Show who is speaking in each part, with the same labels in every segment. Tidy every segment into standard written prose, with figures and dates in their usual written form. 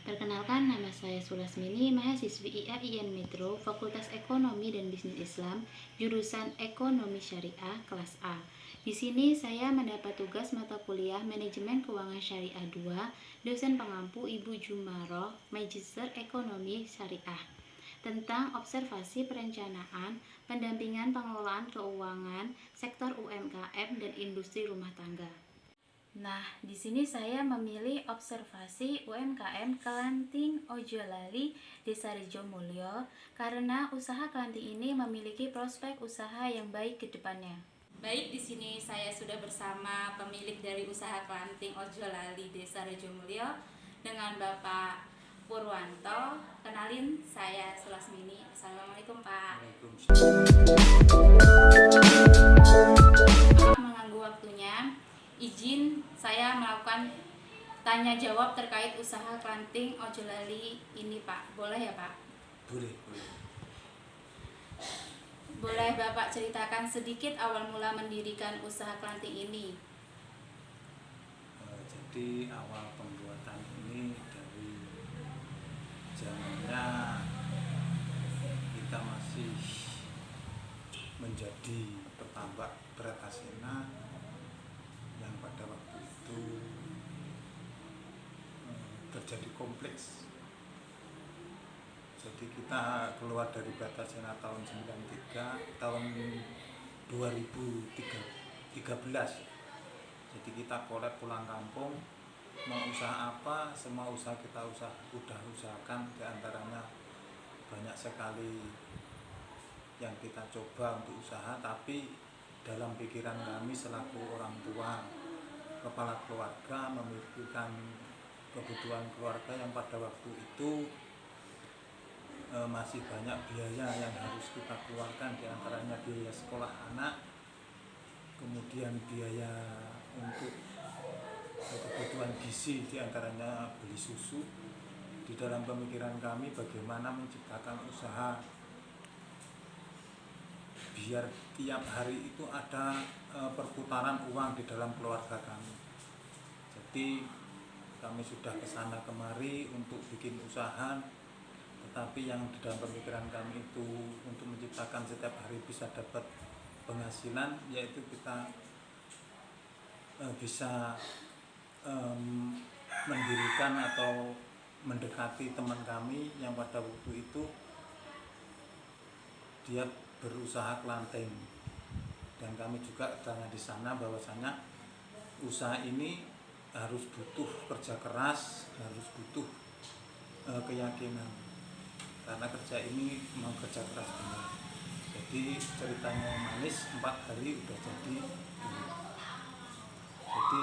Speaker 1: Perkenalkan, nama saya Sulasmini, mahasiswi IAIN Metro, Fakultas Ekonomi dan Bisnis Islam, jurusan Ekonomi Syariah, kelas A. Di sini saya mendapat tugas mata kuliah Manajemen Keuangan Syariah 2, dosen pengampu Ibu Jumaroh, Magister Ekonomi Syariah, tentang observasi perencanaan, pendampingan pengelolaan keuangan, sektor UMKM dan industri rumah tangga. Nah, di sini saya memilih observasi UMKM Kelanting Ojolali, Desa Rejomulyo, karena usaha kelanting ini memiliki prospek usaha yang baik ke depannya. Baik, di sini saya sudah bersama pemilik dari usaha Kelanting Ojolali, Desa Rejomulyo, dengan Bapak Purwanto. Kenalin, saya Sulasmini. Assalamualaikum, Pak. Maaf mengganggu waktunya. Izin saya melakukan tanya jawab terkait usaha Kelanting Ojolali ini, Pak. Boleh ya, Pak?
Speaker 2: Boleh.
Speaker 1: Boleh Bapak ceritakan sedikit awal mula mendirikan usaha Kelanting ini?
Speaker 2: Jadi awal pembuatan ini dari zamannya kita masih menjadi petambak Bratasena yang pada waktu itu terjadi kompleks. Jadi kita keluar dari Bratasena tahun 93, tahun 2013. Jadi kita kolek pulang kampung, mau usaha apa, semua usaha kita udah usahakan, diantaranya banyak sekali yang kita coba untuk usaha, tapi dalam pikiran kami selaku orang tua, kepala keluarga, memikirkan kebutuhan keluarga yang pada waktu itu masih banyak biaya yang harus kita keluarkan, diantaranya biaya sekolah anak, kemudian biaya untuk kebutuhan gizi, diantaranya beli susu. Di dalam pemikiran kami bagaimana menciptakan usaha biar tiap hari itu ada perputaran uang di dalam keluarga kami. Jadi kami sudah kesana kemari untuk bikin usaha, tetapi yang di dalam pemikiran kami itu untuk menciptakan setiap hari bisa dapat penghasilan, yaitu kita bisa mendirikan atau mendekati teman kami yang pada waktu itu dia berusaha kelanting, dan kami juga tanya di sana bahwasanya usaha ini harus butuh kerja keras, harus butuh keyakinan, karena kerja ini memang kerja keras benar. Jadi ceritanya manis, 4 hari udah jadi. Jadi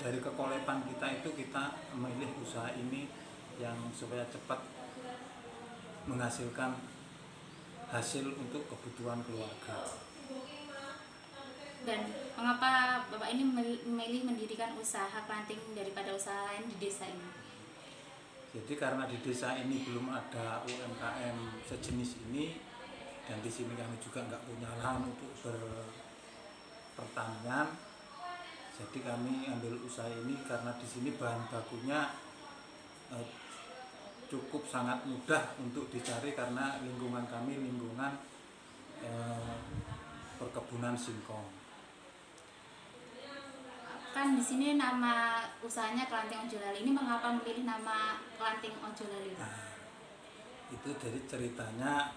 Speaker 2: dari kekolepan kita itu kita memilih usaha ini yang supaya cepat menghasilkan hasil untuk kebutuhan keluarga.
Speaker 1: Dan mengapa Bapak ini memilih mendirikan usaha Kelanting daripada usaha lain di desa ini?
Speaker 2: Jadi karena di desa ini belum ada UMKM sejenis ini, dan di sini kami juga nggak punya lahan untuk berpertanian. Jadi kami ambil usaha ini karena di sini bahan bakunya cukup sangat mudah untuk dicari, karena lingkungan kami lingkungan perkebunan singkong.
Speaker 1: Kan di sini nama usahanya Kelanting Ojolali, ini mengapa memilih nama Kelanting Ojolali?
Speaker 2: Nah, itu dari ceritanya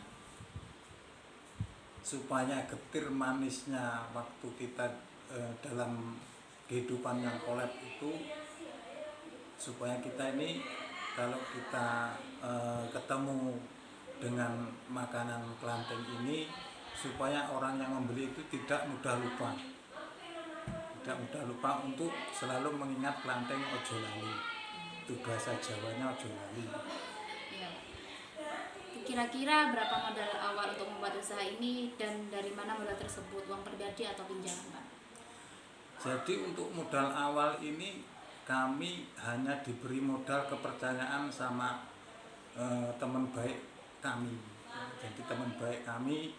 Speaker 2: supaya getir manisnya waktu kita dalam kehidupan yang kolab itu, supaya kita ini kalau kita ketemu dengan makanan kelanting ini, supaya orang yang membeli itu tidak mudah lupa untuk selalu mengingat Kelanting Ojolali. Itu bahasa Jawanya Ojolali.
Speaker 1: Ya. Kira-kira berapa modal awal untuk membuat usaha ini, dan dari mana modal tersebut, uang pribadi atau pinjaman, Pak?
Speaker 2: Jadi untuk modal awal ini kami hanya diberi modal kepercayaan sama teman baik kami. Jadi teman baik kami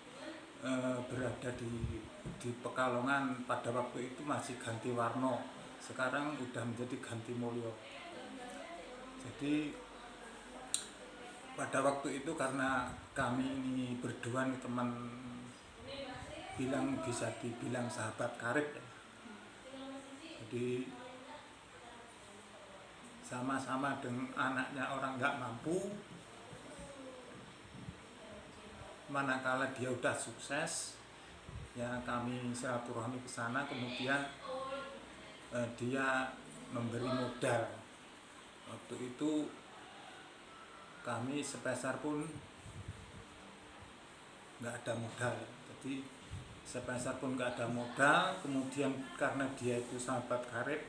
Speaker 2: berada di Pekalongan, pada waktu itu masih Ganti Warno, sekarang udah menjadi Ganti Mulyo. Jadi pada waktu itu karena kami ini berdua nih teman, bisa dibilang sahabat karib ya. Jadi sama-sama dengan anaknya orang nggak mampu, manakala dia udah sukses ya kami silaturahmi ke sana, kemudian dia memberi modal. Waktu itu kami sepeser pun nggak ada modal, jadi sepeser pun nggak ada modal. Kemudian karena dia itu sahabat karib,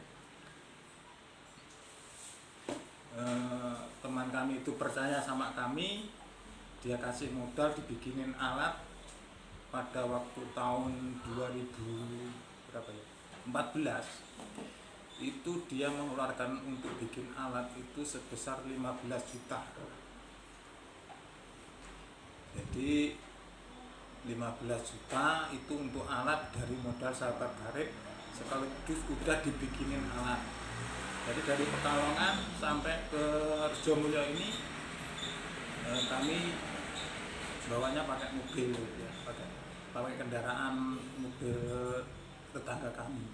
Speaker 2: teman kami itu percaya sama kami, dia kasih modal dibikinin alat. Pada waktu tahun 2014 itu dia mengeluarkan untuk bikin alat itu sebesar 15 juta. Jadi 15 juta itu untuk alat dari modal sahabat karib, sekaligus udah dibikinin alat. Jadi dari Pekalongan sampai ke Harjamulyo ini kami bawanya pakai mobil ya, pakai kendaraan mobil tetangga kami.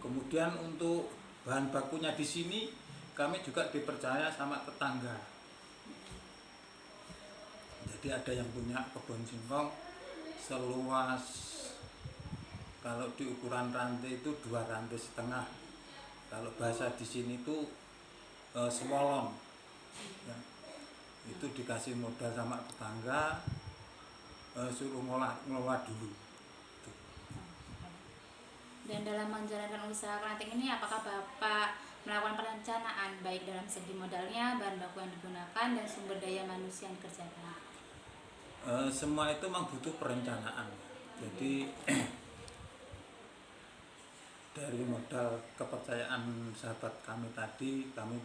Speaker 2: Kemudian untuk bahan bakunya di sini kami juga dipercaya sama tetangga. Jadi ada yang punya kebun singkong seluas, kalau di ukuran rantai itu 2,5 rantai. Kalau bahasa di sini itu sewolong. Ya. Itu dikasih modal sama tetangga, suruh ngelola dulu.
Speaker 1: Dan dalam menjalankan usaha keranting ini, apakah Bapak melakukan perencanaan baik dalam segi modalnya, bahan baku yang digunakan, dan sumber daya manusia yang dikerjakan?
Speaker 2: Semua itu memang butuh perencanaan. Jadi dari modal kepercayaan sahabat kami tadi, kami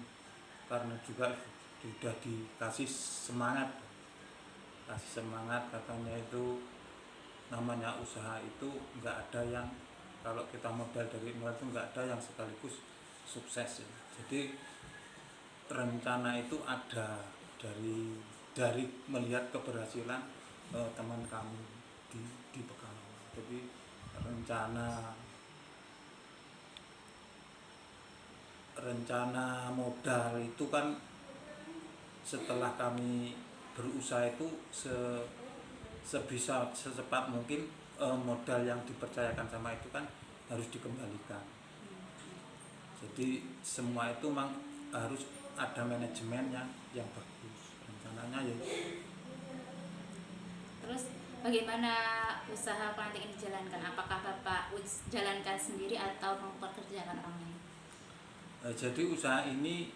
Speaker 2: karena juga sudah dikasih semangat katanya itu namanya usaha itu nggak ada yang, kalau kita modal dari nol itu nggak ada yang sekaligus sukses ya. Jadi rencana itu ada dari melihat keberhasilan teman kami di Pekalongan. Jadi rencana modal itu kan setelah kami berusaha itu secepat mungkin modal yang dipercayakan sama itu kan harus dikembalikan. Jadi semua itu memang harus ada manajemen yang bagus rencananya ya.
Speaker 1: Terus bagaimana usaha keranting ini dijalankan? Apakah Bapak jalankan sendiri atau mempekerjakan orang lain?
Speaker 2: Jadi usaha ini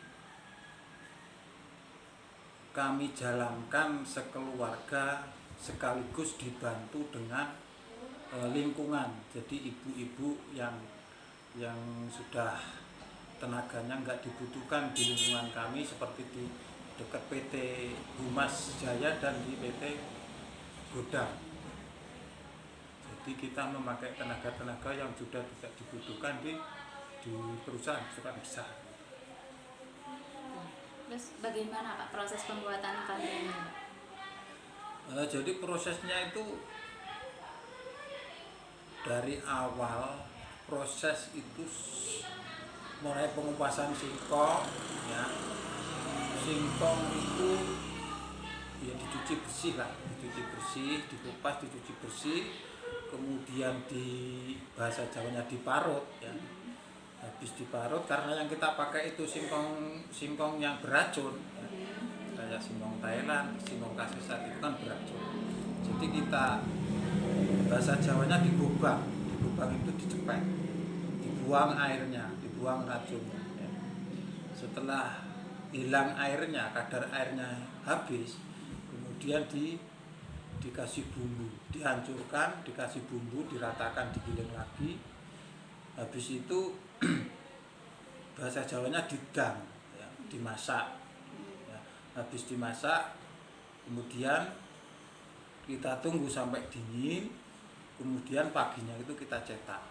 Speaker 2: kami jalankan sekeluarga, sekaligus dibantu dengan lingkungan. Jadi ibu-ibu yang sudah tenaganya nggak dibutuhkan di lingkungan kami, seperti di dekat PT Humas Jaya dan di PT Godang. Jadi kita memakai tenaga-tenaga yang sudah tidak dibutuhkan di perusahaan besar.
Speaker 1: Terus bagaimana Pak proses pembuatan keranting ini?
Speaker 2: Jadi prosesnya itu dari awal, proses itu mulai pengupasan singkong ya. Singkong itu ya dicuci bersih, dikupas, dicuci bersih, kemudian di bahasa Jawanya diparut ya. Habis diparut, karena yang kita pakai itu singkong yang beracun ya. Kayak singkong Thailand, singkong kasisat itu kan beracun. Jadi kita bahasa Jawanya digubang itu dicepet, dibuang airnya, dibuang racunnya ya. Setelah hilang airnya, kadar airnya habis, kemudian dikasih bumbu, dihancurkan, dikasih bumbu, diratakan, digiling lagi. Habis itu bahasa Jawanya didang ya, dimasak ya. Habis dimasak, kemudian kita tunggu sampai dingin, kemudian paginya itu kita cetak.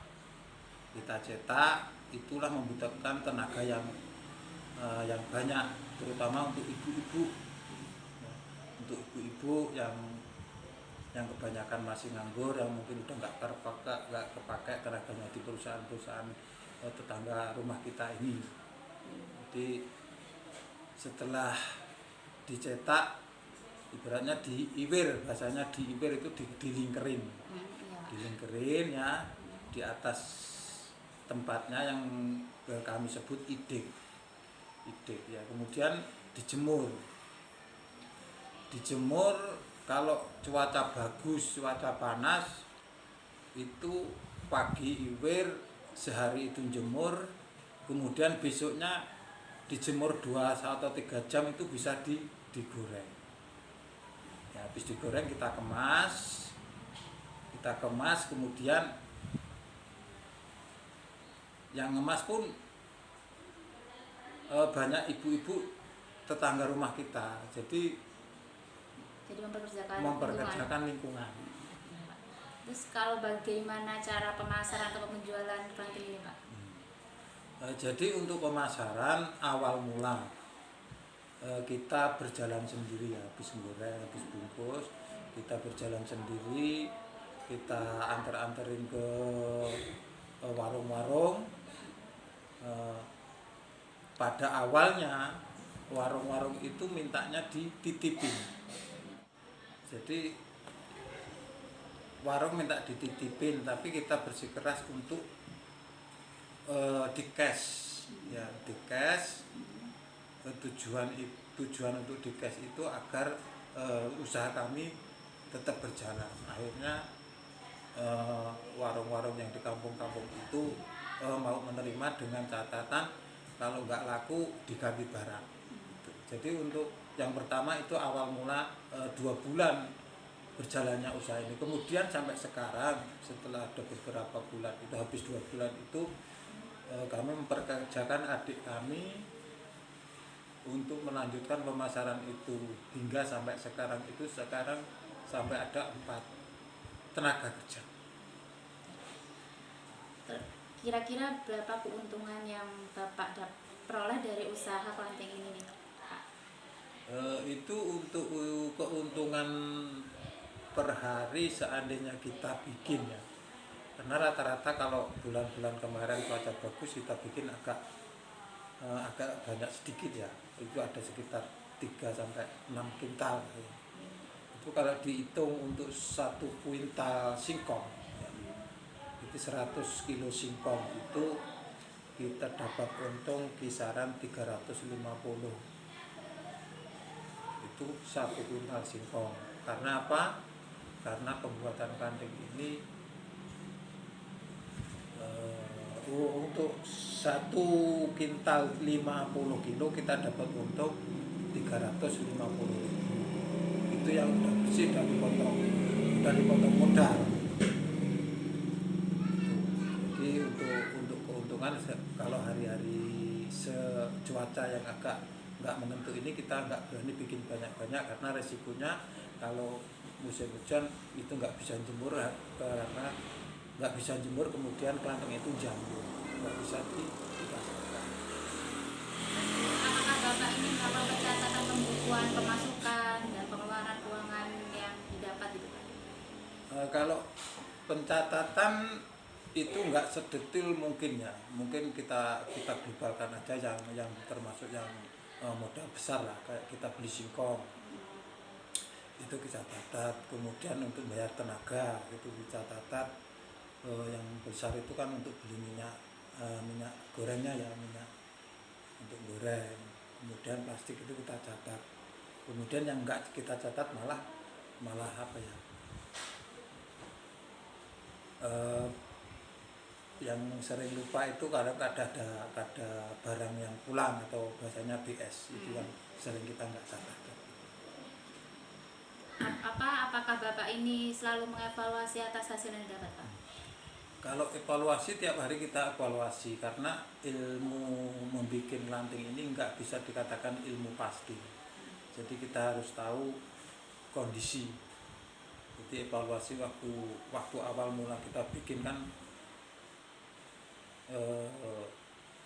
Speaker 2: Itulah membutuhkan tenaga yang yang banyak, terutama untuk ibu-ibu. Ya, untuk ibu-ibu yang kebanyakan masih nganggur, yang mungkin udah nggak kepakai tenaganya di perusahaan-perusahaan tetangga rumah kita ini. Jadi setelah dicetak, ibaratnya diiwir, bahasanya diiwir itu dilingkerin, dilingkerin ya di atas tempatnya yang kami sebut idik ya. Kemudian dijemur kalau cuaca bagus, cuaca panas, itu pagi iwir, sehari itu jemur, kemudian besoknya dijemur 2 atau 3 jam itu bisa digoreng. Ya, habis digoreng kita kemas, kemudian yang ngemas pun banyak ibu-ibu tetangga rumah kita. Jadi memperkerjakan lingkungan.
Speaker 1: Terus kalau bagaimana cara pemasaran atau penjualan kelanting ini, Pak?
Speaker 2: Jadi untuk pemasaran awal mula kita berjalan sendiri ya, habis goreng, habis bungkus, kita berjalan sendiri, kita anterin ke warung-warung. Pada awalnya warung-warung itu mintanya dititipin. Jadi warung minta dititipin, tapi kita bersikeras untuk di cash ya, di cash. Tujuan untuk di cash itu agar usaha kami tetap berjalan. Akhirnya warung-warung yang di kampung-kampung itu mau menerima dengan catatan kalau nggak laku diganti barang. Jadi untuk yang pertama itu awal mula 2 bulan berjalannya usaha ini. Kemudian sampai sekarang setelah ada beberapa bulan, itu habis 2 bulan itu kami memperkerjakan adik kami untuk melanjutkan pemasaran itu hingga sampai sekarang sampai ada 4 tenaga kerja.
Speaker 1: Kira-kira berapa keuntungan yang Bapak peroleh dari usaha kelanting ini nih, Pak?
Speaker 2: Itu untuk keuntungan per hari seandainya kita bikin ya. Karena rata-rata kalau bulan-bulan kemarin cuaca bagus, kita bikin agak banyak sedikit ya. Itu ada sekitar 3 sampai 6 kintal. Itu kalau dihitung untuk 1 kuintal singkong, ya, itu 100 kilo singkong itu kita dapat untung kisaran 350. Itu 1 kuintal singkong. Karena apa? Karena pembuatan kelanting ini untuk 1 kintal 50 kilo kita dapat untung 350. Itu yang udah bersih, udah dipotong modal. Jadi untuk keuntungan kalau hari-hari cuaca yang agak nggak menentu ini, kita nggak berani bikin banyak-banyak karena resikonya kalau musim hujan itu nggak bisa jemur, karena nggak bisa jemur kemudian kelanting itu jamur, nggak bisa dipasarkan.
Speaker 1: Apakah Bapak ini melakukan pencatatan pembukuan pemasukan dan pengeluaran keuangan yang didapat gitu, Pak?
Speaker 2: Kalau pencatatan itu nggak sedetil mungkin ya, mungkin kita globalkan aja yang termasuk yang modal besar lah, kayak kita beli singkong itu kita catat, kemudian untuk bayar tenaga itu kita catat. Yang besar itu kan untuk beli minyak gorengnya ya, minyak untuk goreng, kemudian plastik itu kita catat. Kemudian yang enggak kita catat malah apa ya, yang sering lupa itu kalau ada barang yang pulang atau bahasanya BS, itu yang sering kita nggak catat.
Speaker 1: Apakah Bapak ini selalu mengevaluasi atas hasil yang didapat, Pak?
Speaker 2: Kalau evaluasi, tiap hari kita evaluasi, karena ilmu membuat kelanting ini nggak bisa dikatakan ilmu pasti. Jadi kita harus tahu kondisi. Jadi evaluasi waktu awal mula kita bikin kan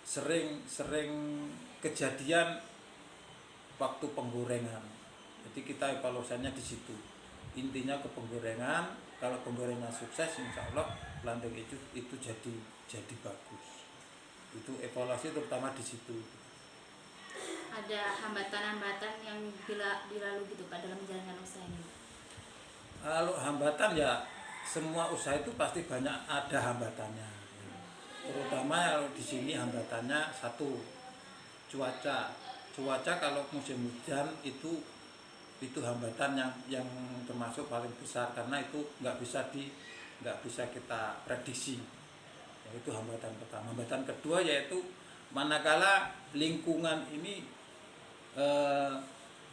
Speaker 2: sering kejadian waktu penggorengan. Jadi kita evaluasinya di situ. Intinya ke penggorengan. Kalau penggorengan sukses, insya Allah planting itu jadi bagus. Itu evaluasi terutama di situ.
Speaker 1: Ada hambatan-hambatan yang dilalui gitu Pak dalam menjalankan usaha ini?
Speaker 2: Kalau hambatan ya semua usaha itu pasti banyak ada hambatannya. Terutama kalau di sini hambatannya satu, cuaca. Cuaca kalau musim hujan itu hambatan yang termasuk paling besar karena itu nggak bisa kita prediksi. Itu hambatan pertama. Hambatan kedua yaitu manakala lingkungan ini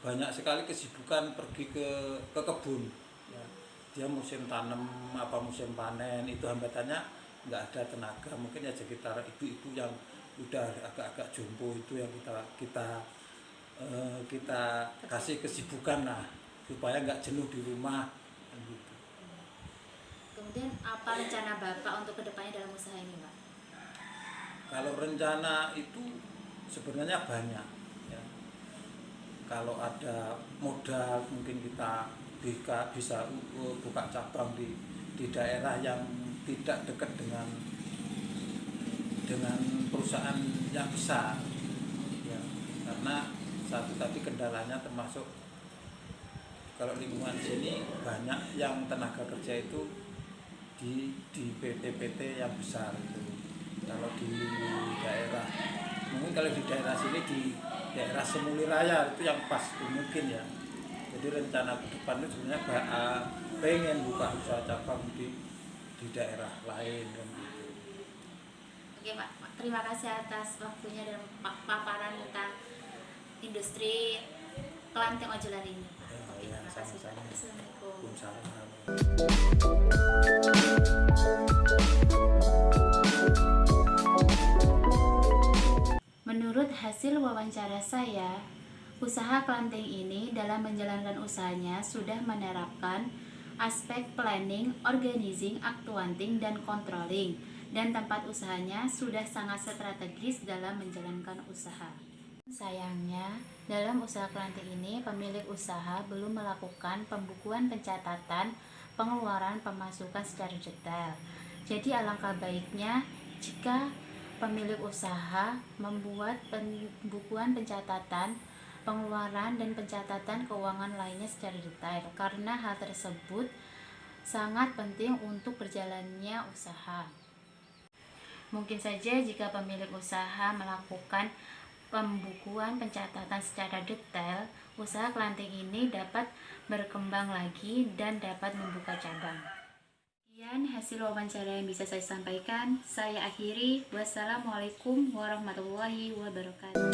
Speaker 2: banyak sekali kesibukan pergi ke kebun. Ya. Dia musim tanam apa musim panen itu hambatannya nggak ada tenaga. Mungkin ya sekitar ibu-ibu yang udah agak-agak jompo itu yang kita kasih kesibukan lah supaya nggak jenuh di rumah gitu.
Speaker 1: Kemudian apa rencana Bapak untuk kedepannya dalam usaha ini Pak?
Speaker 2: Kalau rencana itu sebenarnya banyak ya. Kalau ada modal mungkin kita bisa buka cabang di daerah yang tidak dekat dengan perusahaan yang besar ya. Karena satu tadi kendalanya termasuk kalau lingkungan sini banyak yang tenaga kerja itu di PT-PT yang besar itu. Kalau di daerah mungkin kalau di daerah sini di daerah Semuli Raya itu yang pas itu mungkin ya. Jadi rencana ke depan itu sebenarnya pengen buka usaha cabang di daerah lain kan gitu.
Speaker 1: Oke Pak, terima kasih atas waktunya dan paparan tentang industri kelanting ojolan ini Pak. Oke, terima kasih Pak. Assalamualaikum.
Speaker 2: Waalaikumsalam.
Speaker 1: Menurut hasil wawancara saya, usaha kelanting ini dalam menjalankan usahanya sudah menerapkan aspek planning, organizing, accounting, dan controlling, dan tempat usahanya sudah sangat strategis dalam menjalankan usaha. Sayangnya, dalam usaha kelanting ini pemilik usaha belum melakukan pembukuan pencatatan pengeluaran pemasukan secara detail. Jadi alangkah baiknya jika pemilik usaha membuat pembukuan pencatatan pengeluaran dan pencatatan keuangan lainnya secara detail, karena hal tersebut sangat penting untuk berjalannya usaha. Mungkin saja jika pemilik usaha melakukan pembukuan pencatatan secara detail, usaha kelanting ini dapat berkembang lagi dan dapat membuka cabang. Sekian hasil wawancara yang bisa saya sampaikan. Saya akhiri. Wassalamualaikum warahmatullahi wabarakatuh.